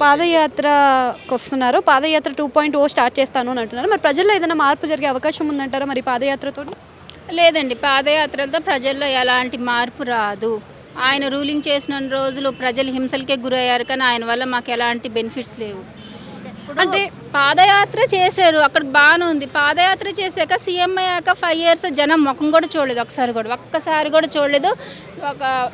పాదయాత్రకొస్తున్నారు. పాదయాత్ర 2.0 start చేస్తాను అని అంటున్నారు. మరి ప్రజల్లో ఏదైనా మార్పు జరిగే అవకాశం ఉందంటారా మరి పాదయాత్రతోటి? లేదండి. పాదయాత్రలతో ప్రజల్లో ఎలాంటి మార్పు రాదు. ఆయన రూలింగ్ చేసినన్ని రోజులు ప్రజలు హింసలకే గురయ్యారు, కానీ ఆయన వల్ల మాకు ఎలాంటి బెనిఫిట్స్ లేవు. అంటే పాదయాత్ర చేశారు, అక్కడ బాగానే ఉంది. పాదయాత్ర చేశాక సీఎం అయ్యాక 5 years జనం ముఖం కూడా చూడలేదు, ఒక్కసారి కూడా చూడలేదు.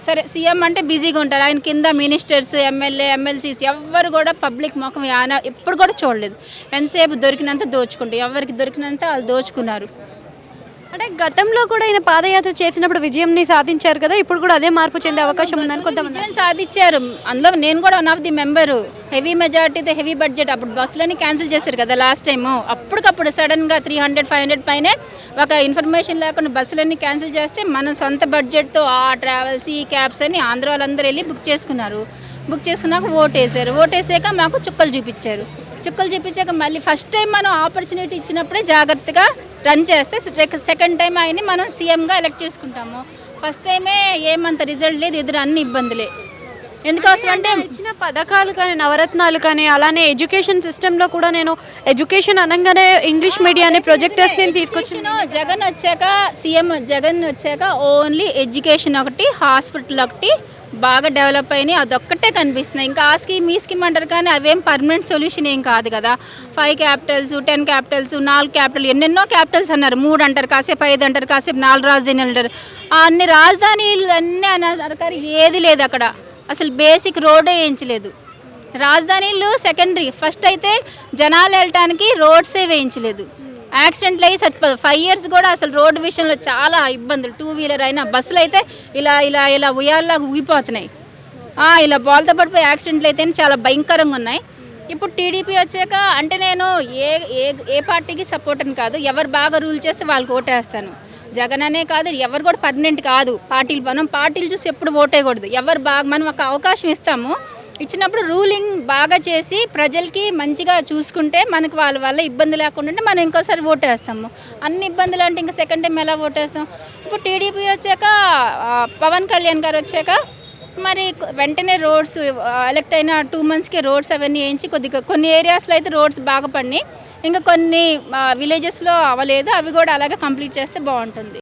సరే సీఎం అంటే బిజీగా ఉంటారు, ఆయన కింద మినిస్టర్స్, ఎమ్మెల్యే, ఎమ్మెల్సీస్ ఎవ్వరు కూడా పబ్లిక్ ముఖం ఆయన ఎప్పుడు కూడా చూడలేదు. ఎంతసేపు దొరికినంత దోచుకుంటారు, ఎవరికి దొరికినంత వాళ్ళు దోచుకున్నారు. అంటే గతంలో కూడా ఆయన పాదయాత్ర చేసినప్పుడు విజయంని సాధించారు కదా, ఇప్పుడు కూడా అదే మార్పు చెందే అవకాశం ఉందని కొంతమంది విజయం సాధించారు. అందులో నేను కూడా one of the member. Heavy మెజార్టీతో హెవీ బడ్జెట్ అప్పుడు బస్సులన్నీ క్యాన్సిల్ చేశారు కదా లాస్ట్ టైము. అప్పటికప్పుడు సడన్గా 300-500 పైనే ఒక ఇన్ఫర్మేషన్ లేకుండా బస్సులన్నీ క్యాన్సిల్ చేస్తే మన సొంత బడ్జెట్తో ఆ ట్రావెల్స్, ఈ క్యాబ్స్ అని ఆంధ్ర వాళ్ళందరూ వెళ్ళి బుక్ చేసుకున్నారు. బుక్ చేసుకున్నాక ఓటేసాక మాకు చుక్కలు చూపించాక మళ్ళీ ఫస్ట్ టైం మనం ఆపర్చునిటీ ఇచ్చినప్పుడే జాగ్రత్తగా రన్ చేస్తే సెకండ్ టైం ఆయన్ని మనం సీఎంగా ఎలక్ట్ చేసుకుంటాము. ఫస్ట్ టైమే ఏమంత రిజల్ట్ లేదు, ఎదురు అన్ని ఇబ్బందులే. ఎందుకోసం అంటే ఇచ్చిన పథకాలు కానీ, నవరత్నాలు కానీ, అలానే ఎడ్యుకేషన్ సిస్టంలో కూడా నేను ఎడ్యుకేషన్ అనగానే ఇంగ్లీష్ మీడియాన్ని ప్రొజెక్టర్స్ నేను తీసుకొచ్చిన సీఎం జగన్ వచ్చాక ఓన్లీ ఎడ్యుకేషన్ ఒకటి, హాస్పిటల్ ఒకటి బాగా డెవలప్ అయినాయి, అదొక్కటే కనిపిస్తున్నాయి. ఇంకా ఆ స్కీమ్ ఈ స్కీమ్ అంటారు, కానీ అవేం పర్మనెంట్ సొల్యూషన్ ఏం కాదు కదా. 5 క్యాపిటల్స్, 10 క్యాపిటల్స్, 4 క్యాపిటల్, ఎన్నెన్నో క్యాపిటల్స్ అన్నారు. 3 అంటారు, కాసేపు 5 అంటారు, కాసేపు 4 రాజధానులు అంటారు. అన్ని రాజధానీలు అన్నీ అన్నారు, కానీ ఏది లేదు అక్కడ. అసలు బేసిక్ రోడే వేయించలేదు. రాజధానీలు సెకండరీ, ఫస్ట్ అయితే జనాలు వెళ్ళటానికి రోడ్సే వేయించలేదు. యాక్సిడెంట్లు అయ్యి 5 years కూడా అసలు రోడ్డు విషయంలో చాలా ఇబ్బందులు. 2-wheeler అయినా, బస్సులు అయితే ఇలా ఉయ్యాల్లాగా ఊగిపోతున్నాయి. ఇలా బాల్తో పడిపోయి యాక్సిడెంట్లు అయితే చాలా భయంకరంగా ఉన్నాయి. ఇప్పుడు టీడీపీ వచ్చాక అంటే నేను ఏ పార్టీకి సపోర్ట్ అని కాదు, ఎవరు బాగా రూల్ చేస్తే వాళ్ళకి ఓటేస్తాను. జగన్ అనే కాదు, ఎవరు కూడా పర్మనెంట్ కాదు. మనం పార్టీలు చూసి ఎప్పుడు ఓటేయకూడదు. ఎవరు బాగా మనం ఒక అవకాశం ఇచ్చినప్పుడు రూలింగ్ బాగా చేసి ప్రజలకి మంచిగా చూసుకుంటే మనకు వాళ్ళ వల్ల ఇబ్బంది లేకుండా ఉంటే మనం ఇంకోసారి ఓటేస్తాము. అన్ని ఇబ్బందులు అంటే ఇంకా సెకండ్ టైం ఎలా ఓటేస్తాం? ఇప్పుడు టీడీపీ వచ్చాక, పవన్ కళ్యాణ్ గారు వచ్చాక మరి వెంటనే రోడ్స్ ఎలక్ట్ అయిన 2 monthsకి రోడ్స్ అవన్నీ వేయించి కొన్ని ఏరియాస్లో అయితే రోడ్స్ బాగా పడినాయి. ఇంకా కొన్ని విలేజెస్లో అవ్వలేదు, అవి కూడా అలాగే కంప్లీట్ చేస్తే బాగుంటుంది.